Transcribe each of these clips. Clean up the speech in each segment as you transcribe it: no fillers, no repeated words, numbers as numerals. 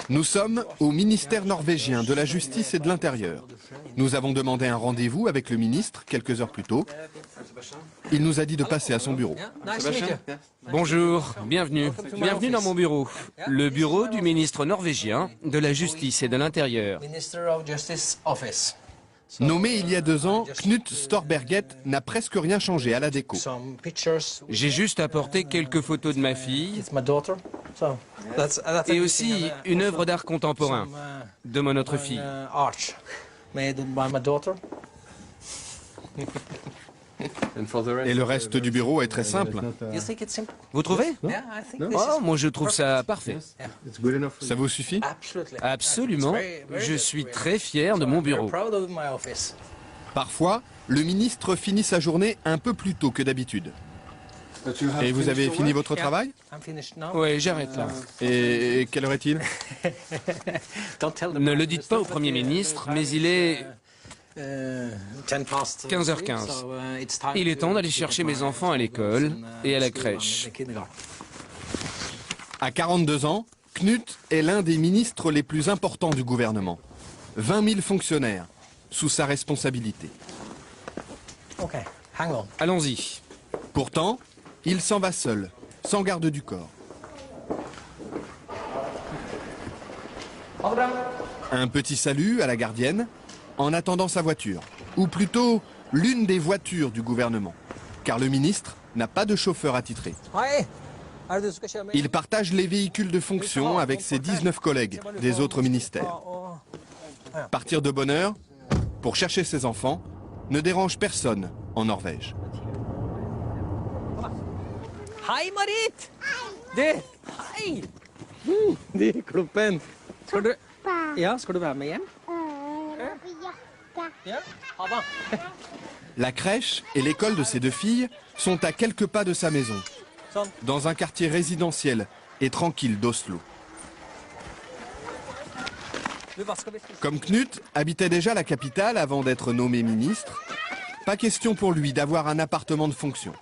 Nous sommes au ministère norvégien de la Justice et de l'Intérieur. Nous avons demandé un rendez-vous avec le ministre quelques heures plus tôt. Il nous a dit de passer à son bureau. Bonjour, bienvenue. Bienvenue dans mon bureau. Le bureau du ministre norvégien de la Justice et de l'Intérieur. Nommé il y a 2 ans, Knut Storberget n'a presque rien changé à la déco. J'ai juste apporté quelques photos de ma fille et aussi une œuvre d'art contemporain de mon autre fille. Et le reste du bureau est très simple. Vous trouvez? Oh, moi je trouve ça parfait. Ça vous suffit? Absolument. Je suis très fier de mon bureau. Parfois, le ministre finit sa journée un peu plus tôt que d'habitude. Et vous avez fini votre travail? Oui, j'arrête là. Et quelle heure est-il? Ne le dites pas au Premier ministre, mais il est 15h15. Il est temps d'aller chercher mes enfants à l'école et à la crèche. À 42 ans, Knut est l'un des ministres les plus importants du gouvernement. 20 000 fonctionnaires sous sa responsabilité. Allons-y. Pourtant, il s'en va seul, sans garde du corps. Un petit salut à la gardienne en attendant sa voiture, ou plutôt l'une des voitures du gouvernement, car le ministre n'a pas de chauffeur attitré. Il partage les véhicules de fonction avec ses 19 collègues des autres ministères. Partir de bonne heure pour chercher ses enfants ne dérange personne en Norvège. Hei, Marit! Hei! Kloppen. Skal du være med hjem? Ja, ha det. La crèche et l'école de ses 2 filles sont à quelques pas de sa maison, dans un quartier résidentiel et tranquille d'Oslo. Comme Knut habitait déjà la capitale avant d'être nommé ministre, pas question pour lui d'avoir un appartement de fonction.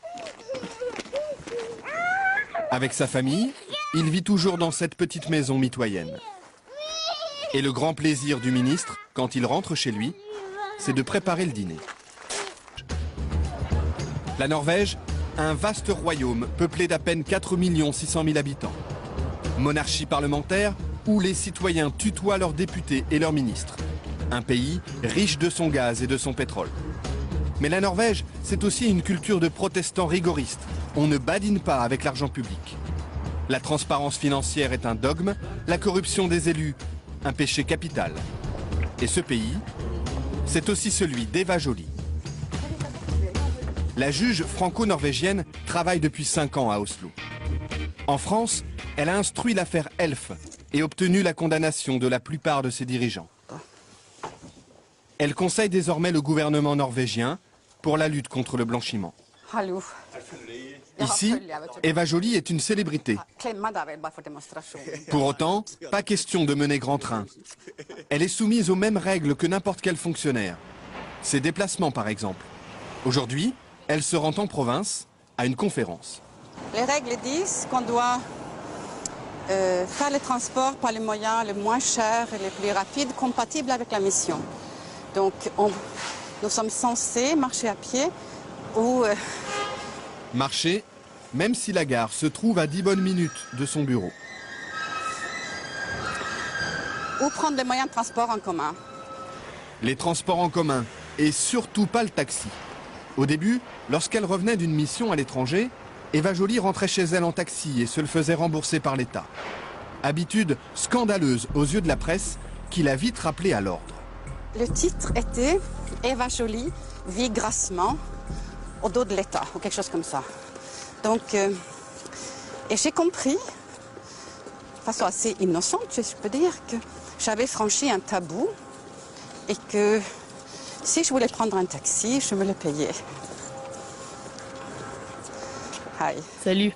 Avec sa famille, il vit toujours dans cette petite maison mitoyenne. Et le grand plaisir du ministre, quand il rentre chez lui, c'est de préparer le dîner. La Norvège, un vaste royaume peuplé d'à peine 4 600 000 habitants. Monarchie parlementaire où les citoyens tutoient leurs députés et leurs ministres. Un pays riche de son gaz et de son pétrole. Mais la Norvège, c'est aussi une culture de protestants rigoristes. On ne badine pas avec l'argent public. La transparence financière est un dogme, la corruption des élus, un péché capital. Et ce pays, c'est aussi celui d'Eva Joly. La juge franco-norvégienne travaille depuis 5 ans à Oslo. En France, elle a instruit l'affaire Elf et obtenu la condamnation de la plupart de ses dirigeants. Elle conseille désormais le gouvernement norvégien pour la lutte contre le blanchiment. Ici, Eva Joly est une célébrité. Pour autant, pas question de mener grand train. Elle est soumise aux mêmes règles que n'importe quel fonctionnaire. Ses déplacements, par exemple. Aujourd'hui, elle se rend en province à une conférence. Les règles disent qu'on doit faire les transports par les moyens les moins chers et les plus rapides, compatibles avec la mission. Donc, nous sommes censés marcher à pied ou... Marcher, même si la gare se trouve à 10 bonnes minutes de son bureau. Ou prendre les moyens de transport en commun. Les transports en commun, et surtout pas le taxi. Au début, lorsqu'elle revenait d'une mission à l'étranger, Eva Joly rentrait chez elle en taxi et se le faisait rembourser par l'État. Habitude scandaleuse aux yeux de la presse qui l'a vite rappelée à l'ordre. Le titre était « Eva Joly vit grassement au dos de l'État » ou quelque chose comme ça. Donc, et j'ai compris, de façon assez innocente, je peux dire, que j'avais franchi un tabou et que si je voulais prendre un taxi, je me le payais. Hi. Salut.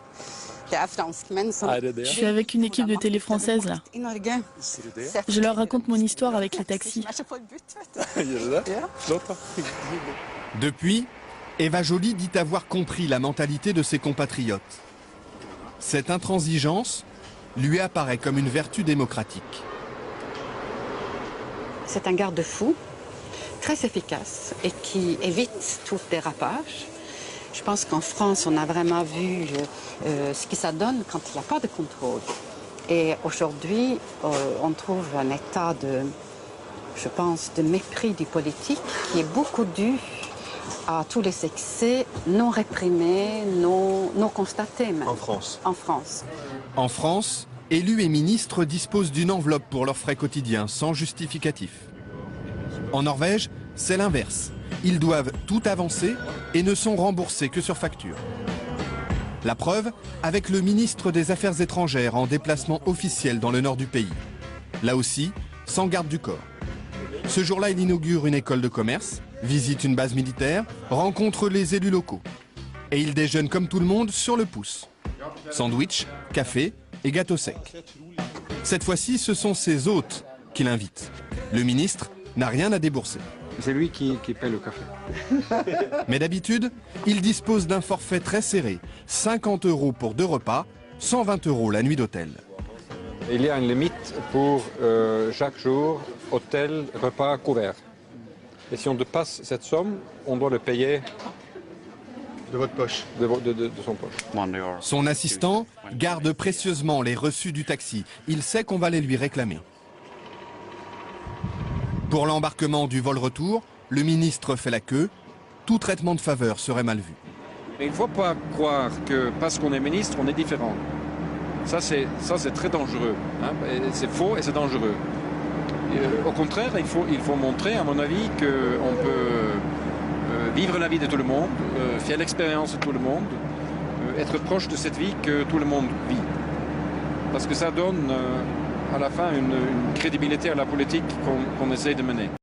Je suis avec une équipe de télé française là. Je leur raconte mon histoire avec les taxis. Depuis, Eva Joly dit avoir compris la mentalité de ses compatriotes. Cette intransigeance, lui apparaît comme une vertu démocratique. C'est un garde-fou très efficace et qui évite tout dérapage. Je pense qu'en France, on a vraiment vu ce que ça donne quand il n'y a pas de contrôle. Et aujourd'hui, on trouve un état je pense, de mépris du politique qui est beaucoup dû à tous les excès non réprimés, non constatés même. En France. En France. En France, élus et ministres disposent d'une enveloppe pour leurs frais quotidiens, sans justificatif. En Norvège, c'est l'inverse. Ils doivent tout avancer et ne sont remboursés que sur facture. La preuve, avec le ministre des Affaires étrangères en déplacement officiel dans le nord du pays. Là aussi, sans garde du corps. Ce jour-là, il inaugure une école de commerce, visite une base militaire, rencontre les élus locaux. Et il déjeune comme tout le monde sur le pouce. Sandwich, café et gâteau sec. Cette fois-ci, ce sont ses hôtes qui l'invitent. Le ministre n'a rien à débourser. C'est lui qui paie le café. Mais d'habitude, il dispose d'un forfait très serré. 50 € pour 2 repas, 120 € la nuit d'hôtel. Il y a une limite pour chaque jour, hôtel, repas, couvert. Et si on dépasse cette somme, on doit le payer de votre poche. De son poche. Son assistant garde précieusement les reçus du taxi. Il sait qu'on va les lui réclamer. Pour l'embarquement du vol retour, le ministre fait la queue. Tout traitement de faveur serait mal vu. Mais il ne faut pas croire que parce qu'on est ministre, on est différent. Ça, c'est très dangereux. Hein. C'est faux et c'est dangereux. Et, au contraire, il faut montrer, à mon avis, qu'on peut vivre la vie de tout le monde, faire l'expérience de tout le monde, être proche de cette vie que tout le monde vit. Parce que ça donne à la fin une crédibilité à la politique qu'on essaie de mener.